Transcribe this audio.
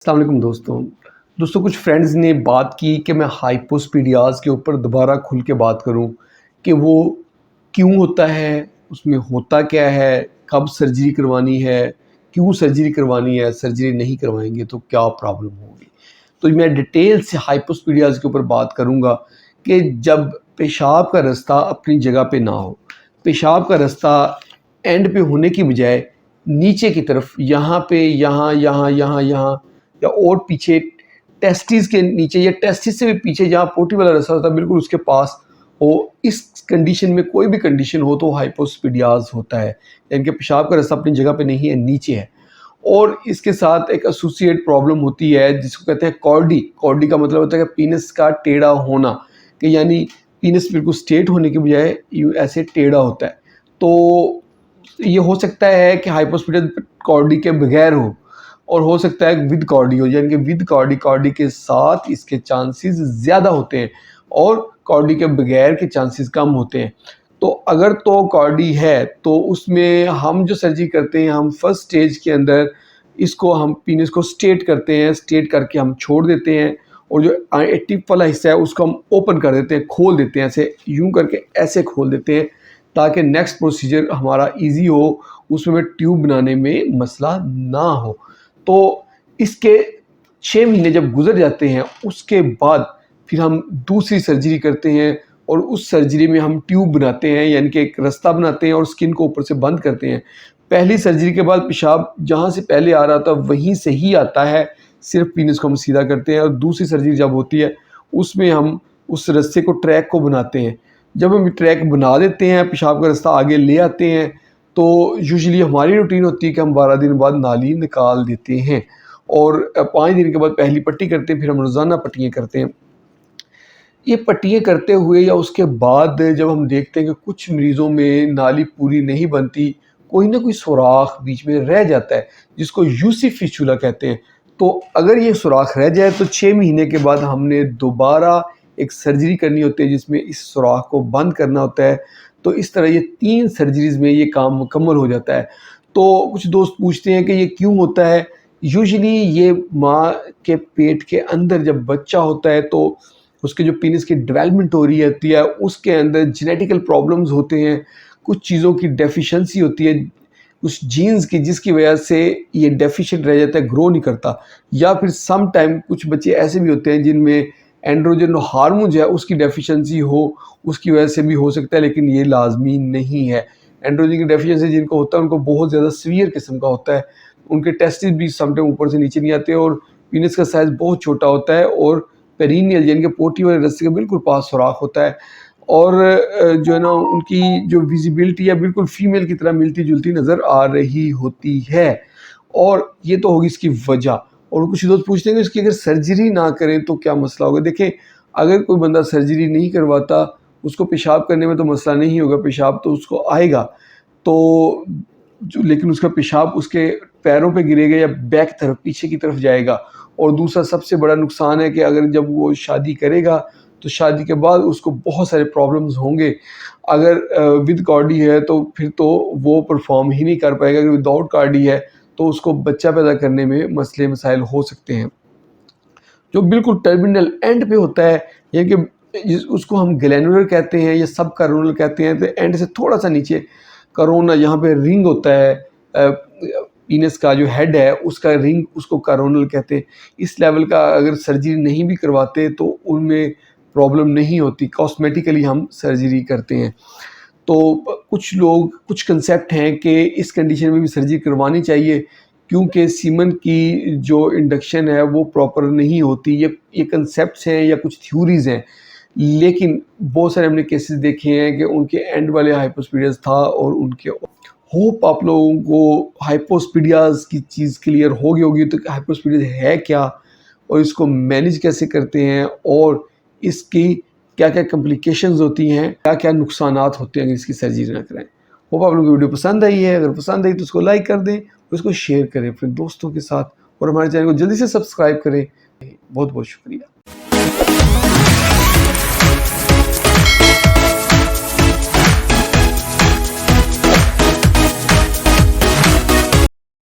अस्सलाम वालेकुम दोस्तों कुछ फ्रेंड्स ने बात की कि मैं हाइपोस्पीडियाज़ के ऊपर दोबारा खुल के बात करूं कि वो क्यों होता है, उसमें होता क्या है, कब सर्जरी करवानी है, क्यों सर्जरी करवानी है, सर्जरी नहीं करवाएंगे तो क्या प्रॉब्लम होगी। तो मैं डिटेल से हाइपोस्पीडियाज़ के ऊपर बात करूंगा कि जब पेशाब का रास्ता अपनी जगह पे ना हो, पेशाब का रास्ता एंड पे होने की बजाय नीचे की तरफ यहाँ पे यहाँ या और पीछे टेस्टिस के नीचे या टेस्टिस से भी पीछे जहाँ पोटी वाला रास्ता होता है बिल्कुल उसके पास हो, इस कंडीशन में कोई भी कंडीशन हो तो हाइपोस्पीडियाज़ होता है, यानी कि पेशाब का रास्ता अपनी जगह पे नहीं है, नीचे है। और इसके साथ एक एसोसिएट प्रॉब्लम होती है जिसको कहते हैं कॉर्डी। कॉर्डी का मतलब होता है कि पीनस का टेढ़ा होना, कि यानी पीनस बिल्कुल स्ट्रेट होने के बजाय ऐसे टेढ़ा होता है। तो ये हो सकता है कि हाइपोस्पीडियाज़ कॉर्डी के बगैर हो और सकता है विद कॉर्डी हो, यानी कि विद कॉर्डी के साथ इसके चांसेस ज़्यादा होते हैं और कॉर्डी के बगैर के चांसेस कम होते हैं। तो अगर तो कॉर्डी है तो उसमें हम जो सर्जरी करते हैं, हम फर्स्ट स्टेज के अंदर इसको हम पीनस को स्ट्रेट करते हैं, स्ट्रेट करके हम छोड़ देते हैं और जो टिप वाला हिस्सा है उसको हम ओपन कर देते हैं, खोल देते हैं, ऐसे यूं करके ऐसे खोल देते हैं ताकि नेक्स्ट प्रोसीजर हमारा ईजी हो, उसमें ट्यूब बनाने में मसला ना हो। तो इसके 6 महीने जब गुजर जाते हैं उसके बाद फिर हम दूसरी सर्जरी करते हैं और उस सर्जरी में हम ट्यूब बनाते हैं, यानी कि एक रास्ता बनाते हैं और स्किन को ऊपर से बंद करते हैं। पहली सर्जरी के बाद पेशाब जहाँ से पहले आ रहा था वहीं से ही आता है, सिर्फ पीनस को हम सीधा करते हैं। और दूसरी सर्जरी जब होती है उसमें हम उस रास्ते को, ट्रैक को बनाते हैं। जब हम ट्रैक बना देते हैं, पेशाब का रास्ता आगे ले आते हैं, तो यूजुअली हमारी रूटीन होती है कि हम 12 दिन बाद नाली निकाल देते हैं और 5 दिन के बाद पहली पट्टी करते हैं, फिर हम रोज़ाना पट्टियाँ करते हैं। ये पट्टियाँ करते हुए या उसके बाद जब हम देखते हैं कि कुछ मरीज़ों में नाली पूरी नहीं बनती, कोई ना कोई सुराख बीच में रह जाता है जिसको यूसी फिस्टुला कहते हैं। तो अगर ये सुराख रह जाए तो 6 महीने के बाद हमने दोबारा एक सर्जरी करनी होती है जिसमें इस सुराख को बंद करना होता है। तो इस तरह ये 3 सर्जरीज़ में ये काम मुकम्मल हो जाता है। तो कुछ दोस्त पूछते हैं कि ये क्यों होता है? यूजुअली ये माँ के पेट के अंदर जब बच्चा होता है तो उसके जो पीनस की डेवलपमेंट हो रही होती है उसके अंदर जेनेटिकल प्रॉब्लम्स होते हैं, कुछ चीज़ों की डेफिशिएंसी होती है, कुछ जीन्स की, जिसकी वजह से ये डेफिशिएंट रह जाता है, ग्रो नहीं करता। या फिर सम टाइम कुछ बच्चे ऐसे भी होते हैं जिनमें एंड्रोजन हार्मोन जो है उसकी डेफिशिएंसी हो, उसकी वजह से भी हो सकता है, लेकिन ये लाजमी नहीं है। एंड्रोजन की डेफिशिएंसी जिनको होता है उनको बहुत ज़्यादा सीवियर किस्म का होता है, उनके टेस्टिस भी सम टाइम ऊपर से नीचे नहीं आते और पीनस का साइज़ बहुत छोटा होता है और पेरिनियल यानी कि पोटी वाले रस्से के बिल्कुल पास सुराख होता है और जो है ना उनकी जो विजिबिलिटी है बिल्कुल फीमेल की तरह मिलती जुलती नज़र आ रही होती है। और ये तो होगी इसकी वजह। और कुछ दोस्त पूछते हैं कि इसकी अगर सर्जरी ना करें तो क्या मसला होगा। देखें, अगर कोई बंदा सर्जरी नहीं करवाता उसको पेशाब करने में तो मसला नहीं होगा, पेशाब तो उसको आएगा, तो जो लेकिन उसका पेशाब उसके पैरों पे गिरेगा या बैक तरफ, पीछे की तरफ जाएगा। और दूसरा सबसे बड़ा नुकसान है कि अगर जब वो शादी करेगा तो शादी के बाद उसको बहुत सारे प्रॉब्लम्स होंगे। अगर विद कार्डी है तो फिर तो वो परफॉर्म ही नहीं कर पाएगा, अगर विदाउट कार्डी है तो उसको बच्चा पैदा करने में मसले मसाइल हो सकते हैं। जो बिल्कुल टर्मिनल एंड पे होता है, यानी कि उसको हम ग्लैनुलर कहते हैं या सब करोनल कहते हैं, तो एंड से थोड़ा सा नीचे करोना, यहाँ पे रिंग होता है, पीनस का जो हेड है उसका रिंग, उसको करोनल कहते हैं। इस लेवल का अगर सर्जरी नहीं भी करवाते तो उनमें प्रॉब्लम नहीं होती, कॉस्मेटिकली हम सर्जरी करते हैं। तो कुछ लोग, कुछ कंसेप्ट हैं कि इस कंडीशन में भी सर्जरी करवानी चाहिए क्योंकि सीमन की जो इंडक्शन है वो प्रॉपर नहीं होती। ये कंसेप्ट्स हैं या कुछ थ्योरीज़ हैं, लेकिन बहुत सारे हमने केसेस देखे हैं कि उनके एंड वाले हाइपोस्पीडियाज़ था और उनके। होप आप लोगों को हाइपोस्पीडियाज़ की चीज़ क्लियर हो गई होगी, तो हाइपोस्पीडियाज़ है क्या और इसको मैनेज कैसे करते हैं और इसकी क्या-क्या कॉम्प्लिकेशंस होती हैं, क्या-क्या नुकसानात होते हैं अगर इसकी सर्जरी ना कराएँ। होप आप लोगों को वीडियो पसंद आई है, अगर पसंद आई तो उसको लाइक कर दें और इसको शेयर करें अपने दोस्तों के साथ और हमारे चैनल को जल्दी से सब्सक्राइब करें। बहुत-बहुत शुक्रिया।